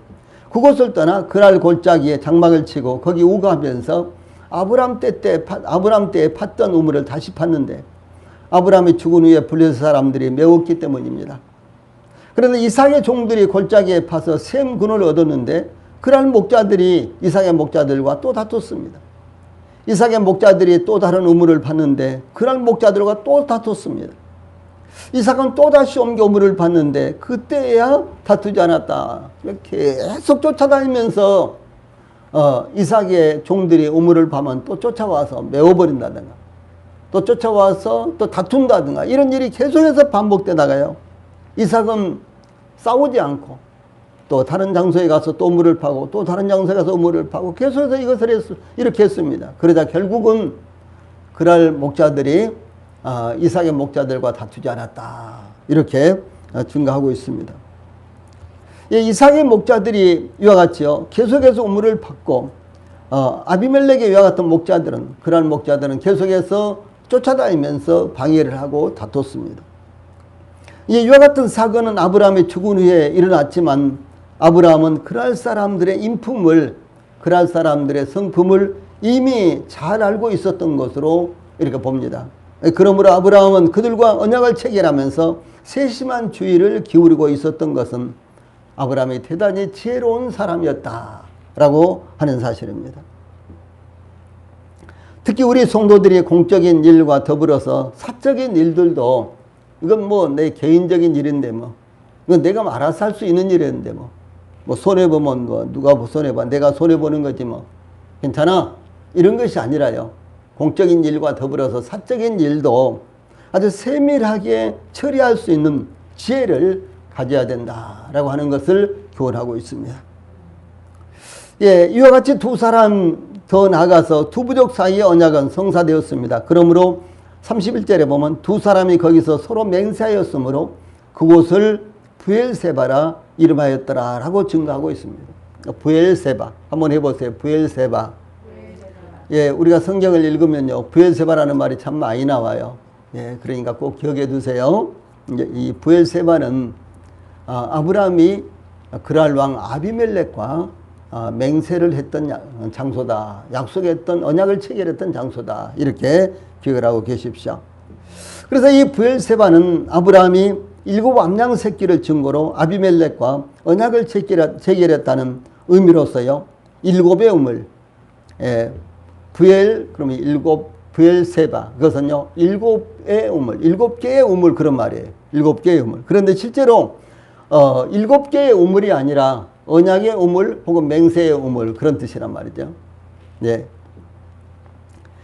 그곳을 떠나 그랄 골짜기에 장막을 치고 거기 우거하면서 아브라함 때에 팠던 우물을 다시 팠는데 아브라함이 죽은 후에 블레셋 사람들이 메웠기 때문입니다. 그런데 이삭의 종들이 골짜기에 파서 샘군을 얻었는데 그랄 목자들이 이삭의 목자들과 또 다퉜습니다. 이삭의 목자들이 또 다른 우물을 팠는데 그랄 목자들과 또 다퉜습니다. 이삭은 또다시 옮겨 우물을 팠는데 그때야 다투지 않았다. 계속 쫓아다니면서 이삭의 종들이 우물을 파면 또 쫓아와서 메워버린다든가 또 쫓아와서 또 다툰다든가 이런 일이 계속해서 반복되다가요. 이삭은 싸우지 않고 또 다른 장소에 가서 또 우물을 파고 또 다른 장소에 가서 우물을 파고 계속해서 이것을 이렇게 했습니다. 그러자 결국은 그랄 목자들이 이삭의 목자들과 다투지 않았다. 이렇게 증거하고 있습니다. 이삭의 목자들이 이와 같이요. 계속해서 우물을 팠고 아비멜렉의 이와 같은 목자들은 그랄 목자들은 계속해서 쫓아다니면서 방해를 하고 다퉜습니다. 이와 같은 사건은 아브라함이 죽은 후에 일어났지만 아브라함은 그랄 사람들의 인품을 그랄 사람들의 성품을 이미 잘 알고 있었던 것으로 이렇게 봅니다. 그러므로 아브라함은 그들과 언약을 체결하면서 세심한 주의를 기울이고 있었던 것은 아브라함이 대단히 지혜로운 사람이었다라고 하는 사실입니다. 특히 우리 성도들이 공적인 일과 더불어서 사적인 일들도 이건 뭐 내 개인적인 일인데 뭐 이건 내가 알아서 할 수 있는 일인데 뭐 손해보면 뭐 누가 손해봐 내가 손해보는 거지 뭐 괜찮아 이런 것이 아니라요. 공적인 일과 더불어서 사적인 일도 아주 세밀하게 처리할 수 있는 지혜를 가져야 된다라고 하는 것을 교훈하고 있습니다. 이와 같이 두 사람 더 나아가서 두 부족 사이의 언약은 성사되었습니다. 그러므로 31절에 보면 두 사람이 거기서 서로 맹세하였으므로 그곳을 브엘세바라 이름하였더라 라고 증거하고 있습니다. 브엘세바 한번 해보세요. 브엘세바. 우리가 성경을 읽으면요 브엘세바라는 말이 참 많이 나와요. 그러니까 꼭 기억해 두세요. 이 브엘세바는 아브라함이 그랄 왕 아비멜렉과 맹세를 했던 장소다. 약속했던 언약을 체결했던 장소다. 이렇게 기억을 하고 계십시오. 그래서 이 브엘세바는 아브라함이 7 암양 새끼를 증거로 아비멜렉과 언약을 체결했다는 의미로서요. 7의 우물, 그러면 브엘세바. 그것은요, 7의 우물, 7개의 우물 그런 말이에요. 7개의 우물. 그런데 실제로 7개의 우물이 아니라 언약의 우물 혹은 맹세의 우물 그런 뜻이란 말이죠.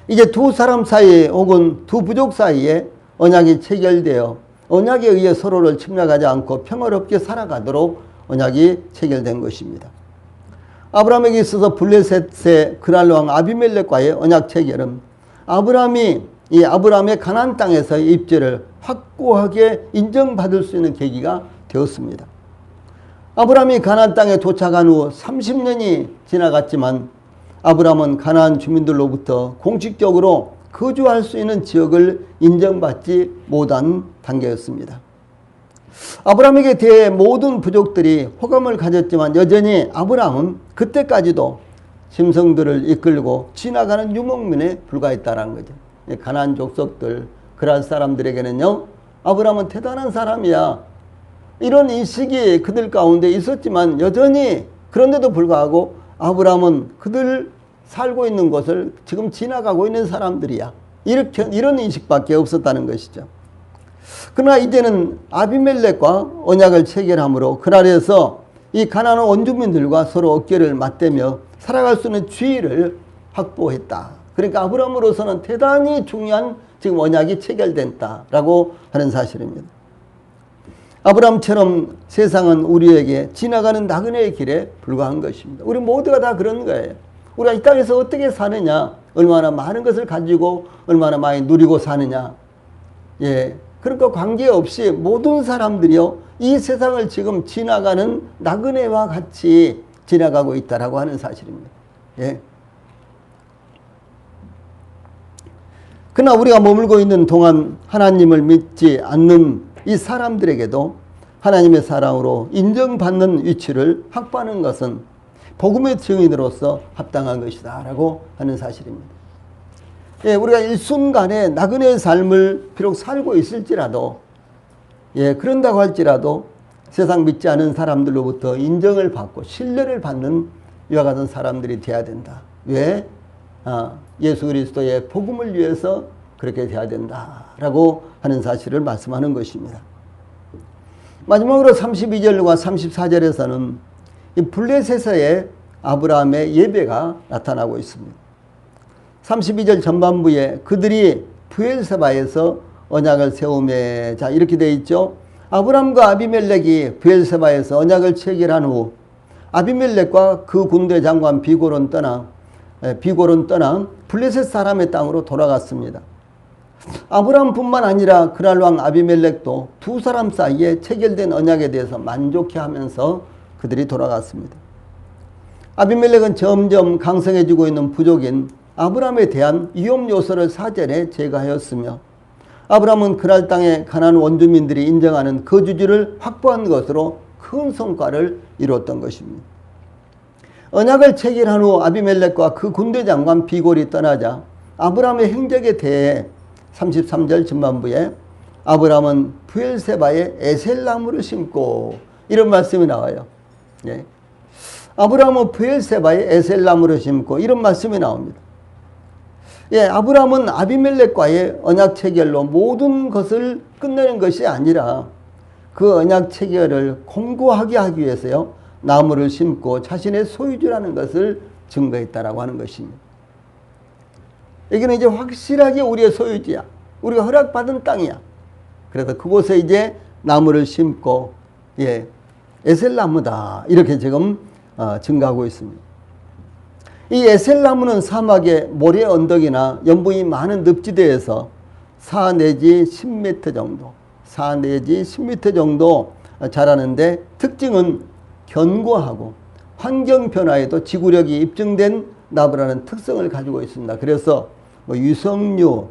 이제 두 사람 사이에 혹은 두 부족 사이에 언약이 체결되어 언약에 의해 서로를 침략하지 않고 평화롭게 살아가도록 언약이 체결된 것입니다. 아브라함에게 있어서 블레셋의 그랄 왕 아비멜렉과의 언약 체결은 아브라함의 가나안 땅에서의 입지를 확고하게 인정받을 수 있는 계기가 되었습니다. 아브라함이 가나안 땅에 도착한 후 30년이 지나갔지만 아브라함은 가나안 주민들로부터 공식적으로 거주할 수 있는 지역을 인정받지 못한 단계였습니다. 아브라함에게 대해 모든 부족들이 호감을 가졌지만 여전히 아브라함은 그때까지도 짐승들을 이끌고 지나가는 유목민에 불과했다는 거죠. 가나안 족속들, 그랄 사람들에게는요, 아브라함은 대단한 사람이야. 이런 인식이 그들 가운데 있었지만 여전히 그런데도 불구하고 아브라함은 그들 살고 있는 곳을 지금 지나가고 있는 사람들이야. 이런 인식밖에 없었다는 것이죠. 그러나 이제는 아비멜렉과 언약을 체결함으로 그날에서 이 가나안 원주민들과 서로 어깨를 맞대며 살아갈 수 있는 지위를 확보했다. 그러니까 아브라함으로서는 대단히 중요한 지금 언약이 체결됐다라고 하는 사실입니다. 아브라함처럼 세상은 우리에게 지나가는 나그네의 길에 불과한 것입니다. 우리 모두가 다 그런 거예요. 우리가 이 땅에서 어떻게 사느냐, 얼마나 많은 것을 가지고 얼마나 많이 누리고 사느냐, 예, 그러니까 관계없이 모든 사람들이요, 이 세상을 지금 지나가는 나그네와 같이 지나가고 있다라고 하는 사실입니다. 예. 그러나 우리가 머물고 있는 동안 하나님을 믿지 않는 이 사람들에게도 하나님의 사랑으로 인정받는 위치를 확보하는 것은 복음의 증인으로서 합당한 것이다 라고 하는 사실입니다. 예, 우리가 일순간에 나그네의 삶을 비록 살고 있을지라도, 예, 그런다고 할지라도 세상 믿지 않은 사람들로부터 인정을 받고 신뢰를 받는 이와 같은 사람들이 되어야 된다. 왜? 예수 그리스도의 복음을 위해서 그렇게 돼야 된다라고 하는 사실을 말씀하는 것입니다. 마지막으로 32절과 34절에서는 이 블레셋에서의 아브라함의 예배가 나타나고 있습니다. 32절 전반부에 그들이 브엘세바에서 언약을 세우매, 자, 이렇게 되어 있죠. 아브람과 아비멜렉이 브엘세바에서 언약을 체결한 후 아비멜렉과 그 군대 장관 비골은 떠나 블레셋 사람의 땅으로 돌아갔습니다. 아브람뿐만 아니라 그날 왕 아비멜렉도 두 사람 사이에 체결된 언약에 대해서 만족해하면서 그들이 돌아갔습니다. 아비멜렉은 점점 강성해지고 있는 부족인 아브람에 대한 위험 요소를 사전에 제거하였으며 아브람은 그날 땅의 가나안 원주민들이 인정하는 거주지를 확보한 것으로 큰 성과를 이루었던 것입니다. 언약을 체결한 후 아비멜렉과 그 군대 장관 비골이 떠나자 아브람의 행적에 대해 33절 전반부에 아브람은 브엘세바에 에셀나무를 심고, 이런 말씀이 나와요. 예. 아브람은 브엘세바에 에셀나무를 심고, 이런 말씀이 나옵니다. 예, 아브람은 아비멜렉과의 언약 체결로 모든 것을 끝내는 것이 아니라 그 언약 체결을 공고하게 하기 위해서요, 나무를 심고 자신의 소유주라는 것을 증거했다라고 하는 것입니다. 여기는 이제 확실하게 우리의 소유지야. 우리가 허락받은 땅이야. 그래서 그곳에 이제 나무를 심고, 예, 에셀나무다, 이렇게 지금 증거하고 있습니다. 이 에셀나무는 사막의 모래 언덕이나 연분이 많은 늪지대에서 4 내지 10m 정도, 4 내지 10m 정도 자라는데 특징은 견고하고 환경 변화에도 지구력이 입증된 나무라는 특성을 가지고 있습니다. 그래서 뭐 유성류,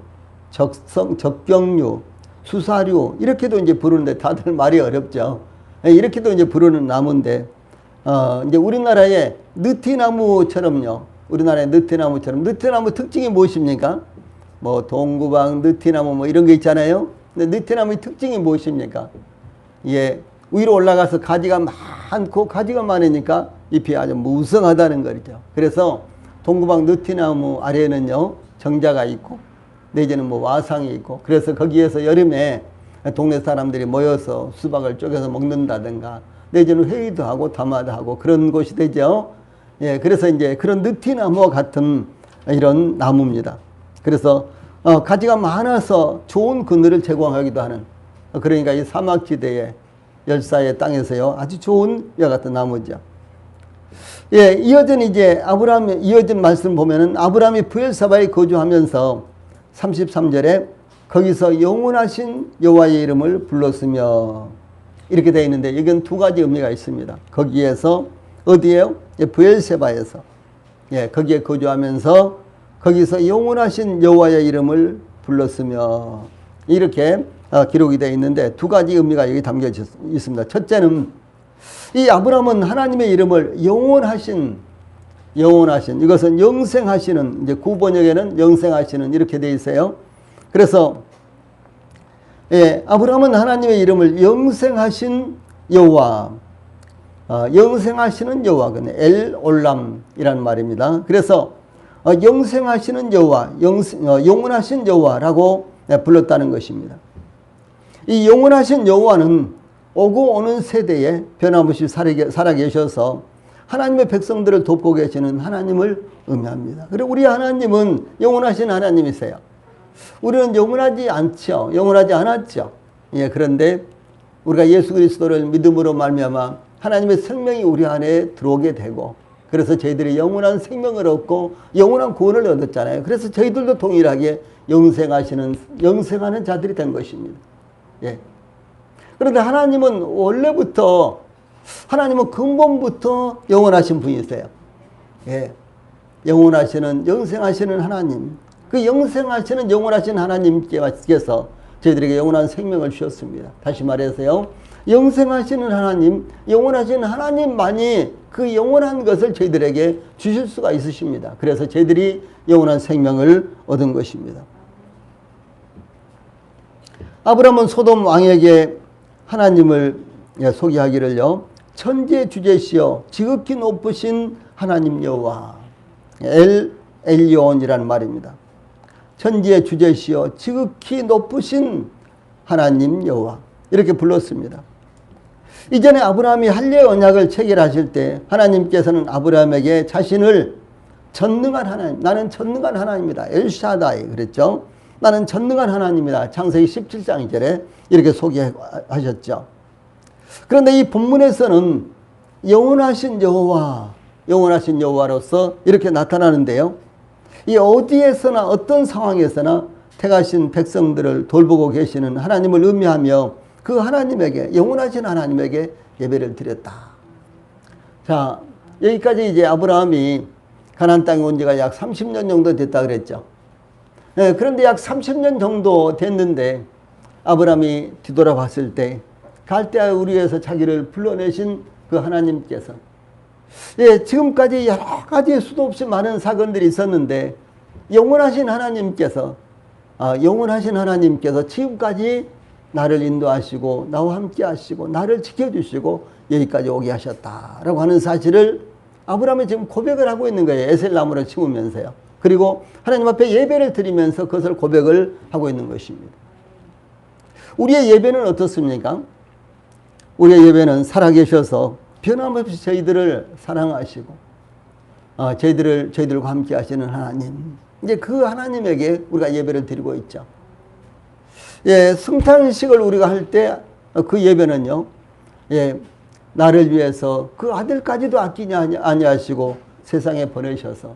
적경류, 수사류 이렇게도 이제 부르는데 다들 말이 어렵죠. 이렇게도 이제 부르는 나무인데 이제 우리나라의 느티나무처럼요. 우리나라의 느티나무 특징이 무엇입니까? 뭐 동구방 느티나무 뭐 이런 게 있잖아요. 근데 느티나무의 특징이 무엇입니까? 예, 위로 올라가서 가지가 많고 가지가 많으니까 잎이 아주 무성하다는 거죠. 그래서 동구방 느티나무 아래에는요 정자가 있고 내지는 뭐 와상이 있고, 그래서 거기에서 여름에 동네 사람들이 모여서 수박을 쪼개서 먹는다든가 내지는 회의도 하고 담화도 하고 그런 곳이 되죠. 예, 그래서 이제 그런 느티나무와 같은 이런 나무입니다. 그래서 가지가 많아서 좋은 그늘을 제공하기도 하는, 그러니까 이 사막지대의 열사의 땅에서요 아주 좋은 이와 같은 나무죠. 예, 이어진 말씀 보면은 아브람이 브엘사바에 거주하면서 33절에 거기서 영원하신 여호와의 이름을 불렀으며, 이렇게 되어 있는데 이건 두 가지 의미가 있습니다. 거기에서 어디에요? 브엘세바에서, 예, 거기에 거주하면서 거기서 영원하신 여호와의 이름을 불렀으며, 이렇게 기록이 되어 있는데 두 가지 의미가 여기 담겨 있습니다. 첫째는 이 아브람은 하나님의 이름을 영원하신, 이것은 영생하시는, 이제 구번역에는 영생하시는 이렇게 되어 있어요. 그래서 예, 아브람은 하나님의 이름을 영생하신 여호와, 영생하시는 여호와, 엘올람이라는 말입니다. 그래서 영생하시는 여호와, 영원하신 여호와라고 불렀다는 것입니다. 이 영원하신 여호와는 오고 오는 세대에 변함없이 살아계셔서 하나님의 백성들을 돕고 계시는 하나님을 의미합니다. 그리고 우리 하나님은 영원하신 하나님이세요. 우리는 영원하지 않죠. 영원하지 않았죠. 예, 그런데 우리가 예수 그리스도를 믿음으로 말미암아 하나님의 생명이 우리 안에 들어오게 되고, 그래서 저희들이 영원한 생명을 얻고 영원한 구원을 얻었잖아요. 그래서 저희들도 동일하게 영생하는 자들이 된 것입니다. 예. 그런데 하나님은 근본부터 영원하신 분이세요. 예. 영생하시는 하나님. 그 영원하신 하나님께서 저희들에게 영원한 생명을 주셨습니다. 다시 말해서요, 영생하시는 하나님, 영원하신 하나님만이 그 영원한 것을 저희들에게 주실 수가 있으십니다. 그래서 저희들이 영원한 생명을 얻은 것입니다. 아브라함은 소돔 왕에게 하나님을 소개하기를요, 천지의 주제시여 지극히 높으신 하나님 여호와, 엘 엘리온이라는 말입니다. 천지의 주제시여 지극히 높으신 하나님 여호와, 이렇게 불렀습니다. 이전에 아브라함이 할례 언약을 체결하실 때 하나님께서는 아브라함에게 자신을 전능한 하나님, 나는 전능한 하나님이다, 엘샤다이 그랬죠. 나는 전능한 하나님이다, 창세기 17장 2절에 이렇게 소개하셨죠. 그런데 이 본문에서는 영원하신 여호와로서 이렇게 나타나는데요, 이 어디에서나 어떤 상황에서나 택하신 백성들을 돌보고 계시는 하나님을 의미하며 그 하나님에게, 영원하신 하나님에게 예배를 드렸다. 자, 여기까지 이제 아브라함이 가나안 땅에 온 지가 약 30년 정도 됐다 그랬죠. 네, 그런데 약 30년 정도 됐는데 아브라함이 뒤돌아봤을 때 갈대아 우리에서 자기를 불러내신 그 하나님께서, 지금까지 여러 가지 수도 없이 많은 사건들이 있었는데 영원하신 하나님께서 지금까지 나를 인도하시고 나와 함께 하시고 나를 지켜주시고 여기까지 오게 하셨다라고 하는 사실을 아브라함이 지금 고백을 하고 있는 거예요. 에셀나무를 심으면서요. 그리고 하나님 앞에 예배를 드리면서 그것을 고백을 하고 있는 것입니다. 우리의 예배는 어떻습니까? 우리의 예배는 살아계셔서 변함없이 저희들을 사랑하시고 저희들과 함께 하시는 하나님, 이제 그 하나님에게 우리가 예배를 드리고 있죠. 성탄식을 우리가 할 때 그 예배는요, 나를 위해서 그 아들까지도 아끼지 아니하시고 세상에 보내셔서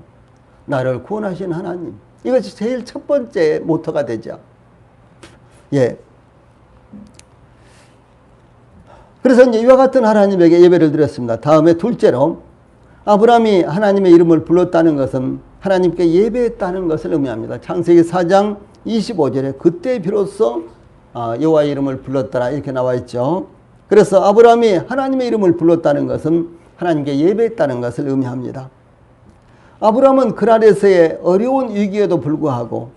나를 구원하신 하나님, 이것이 제일 첫 번째 모토가 되죠. 그래서 이제 이와 같은 하나님에게 예배를 드렸습니다. 다음에 둘째로, 아브라함이 하나님의 이름을 불렀다는 것은 하나님께 예배했다는 것을 의미합니다. 창세기 4장 25절에 그때 비로소 여호와의 이름을 불렀더라, 이렇게 나와 있죠. 그래서 아브라함이 하나님의 이름을 불렀다는 것은 하나님께 예배했다는 것을 의미합니다. 아브라함은 그날에서의 어려운 위기에도 불구하고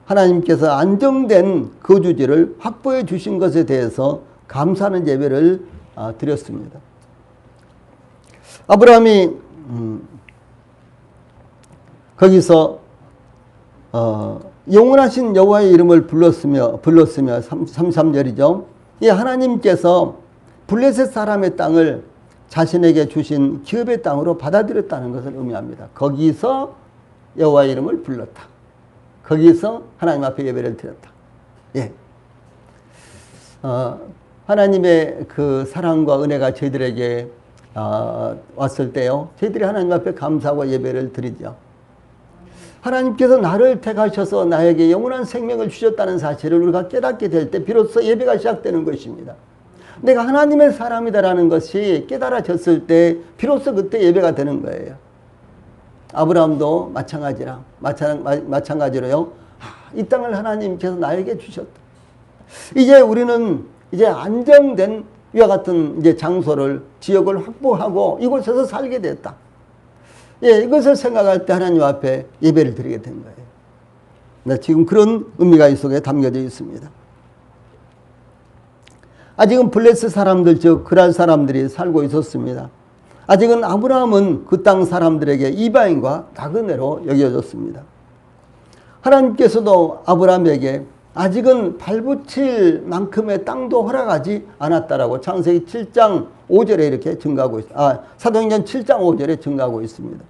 하나님께서 안정된 거주지를 확보해 주신 것에 대해서 감사하는 예배를 드렸습니다. 아브라함이 거기서 영원하신 여호와의 이름을 불렀으며 33절이죠. 이 하나님께서 블레셋 사람의 땅을 자신에게 주신 기업의 땅으로 받아들였다는 것을 의미합니다. 거기서 여호와의 이름을 불렀다. 거기서 하나님 앞에 예배를 드렸다. 하나님의 그 사랑과 은혜가 저희들에게 왔을 때요, 저희들이 하나님 앞에 감사하고 예배를 드리죠. 하나님께서 나를 택하셔서 나에게 영원한 생명을 주셨다는 사실을 우리가 깨닫게 될 때 비로소 예배가 시작되는 것입니다. 내가 하나님의 사람이다라는 것이 깨달아졌을 때 비로소 그때 예배가 되는 거예요. 아브라함도 마찬가지로요, 이 땅을 하나님께서 나에게 주셨다. 이제 우리는 안정된 이와 같은 이제 장소를, 지역을 확보하고 이곳에서 살게 됐다. 이것을 생각할 때 하나님 앞에 예배를 드리게 된 거예요. 지금 그런 의미가 이 속에 담겨져 있습니다. 아직은 블레셋 사람들, 즉 그랄 사람들이 살고 있었습니다. 아직은 아브라함은 그 땅 사람들에게 이방인과 나그네로 여겨졌습니다. 하나님께서도 아브라함에게 아직은 발붙일 만큼의 땅도 허락하지 않았다라고 창세기 7장 5절에 이렇게 증가하고 있습니다. 사도행전 7장 5절에 증가하고 있습니다.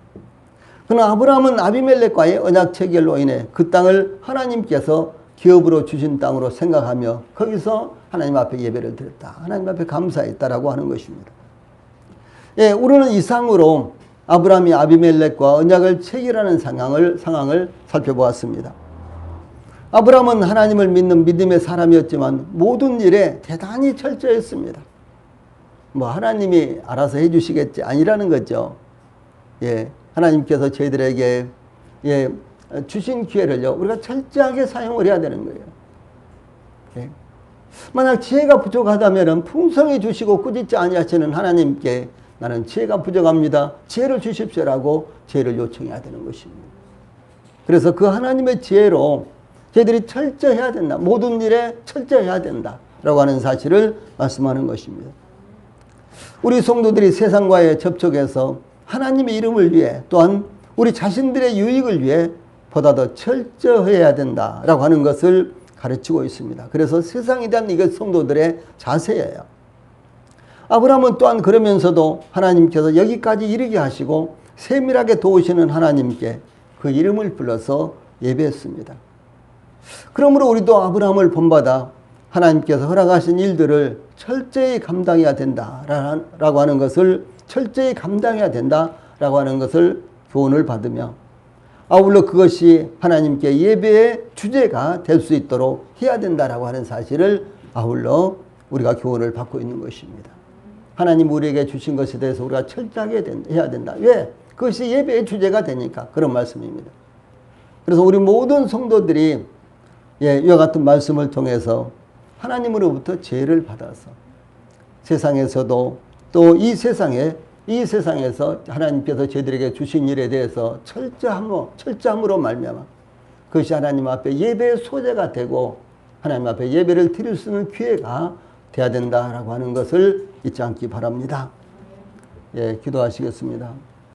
그러나 아브라함은 아비멜렉과의 언약 체결로 인해 그 땅을 하나님께서 기업으로 주신 땅으로 생각하며 거기서 하나님 앞에 예배를 드렸다. 하나님 앞에 감사했다라고 하는 것입니다. 예, 우리는 이상으로 아브라함이 아비멜렉과 언약을 체결하는 상황을 살펴보았습니다. 아브라함은 하나님을 믿는 믿음의 사람이었지만 모든 일에 대단히 철저했습니다. 뭐 하나님이 알아서 해주시겠지 아니라는 거죠. 예, 하나님께서 저희들에게 주신 기회를요 우리가 철저하게 사용을 해야 되는 거예요. 예. 만약 지혜가 부족하다면 풍성히 주시고 꾸짖지 아니하시는 하나님께 나는 지혜가 부족합니다. 지혜를 주십시오라고 지혜를 요청해야 되는 것입니다. 그래서 그 하나님의 지혜로 저희들이 철저해야 된다. 모든 일에 철저해야 된다라고 하는 사실을 말씀하는 것입니다. 우리 성도들이 세상과의 접촉에서 하나님의 이름을 위해 또한 우리 자신들의 유익을 위해 보다 더 철저해야 된다라고 하는 것을 가르치고 있습니다. 그래서 세상에 대한 이게 성도들의 자세예요. 아브라함은 또한 그러면서도 하나님께서 여기까지 이르게 하시고 세밀하게 도우시는 하나님께 그 이름을 불러서 예배했습니다. 그러므로 우리도 아브라함을 본받아 하나님께서 허락하신 일들을 철저히 감당해야 된다라고 하는 것을 철저히 감당해야 된다라고 하는 것을 교훈을 받으며 아울러 그것이 하나님께 예배의 주제가 될 수 있도록 해야 된다라고 하는 사실을 아울러 우리가 교훈을 받고 있는 것입니다. 하나님 우리에게 주신 것에 대해서 우리가 철저하게 해야 된다. 왜? 그것이 예배의 주제가 되니까 그런 말씀입니다. 그래서 우리 모든 성도들이 이와 같은 말씀을 통해서 하나님으로부터 지혜를 받아서 세상에서도 또 이 세상에서 하나님께서 저희들에게 주신 일에 대해서 철저함으로 말미암아 그것이 하나님 앞에 예배의 소재가 되고 하나님 앞에 예배를 드릴 수 있는 기회가 돼야 된다라고 하는 것을 잊지 않기 바랍니다. 예, 기도하시겠습니다.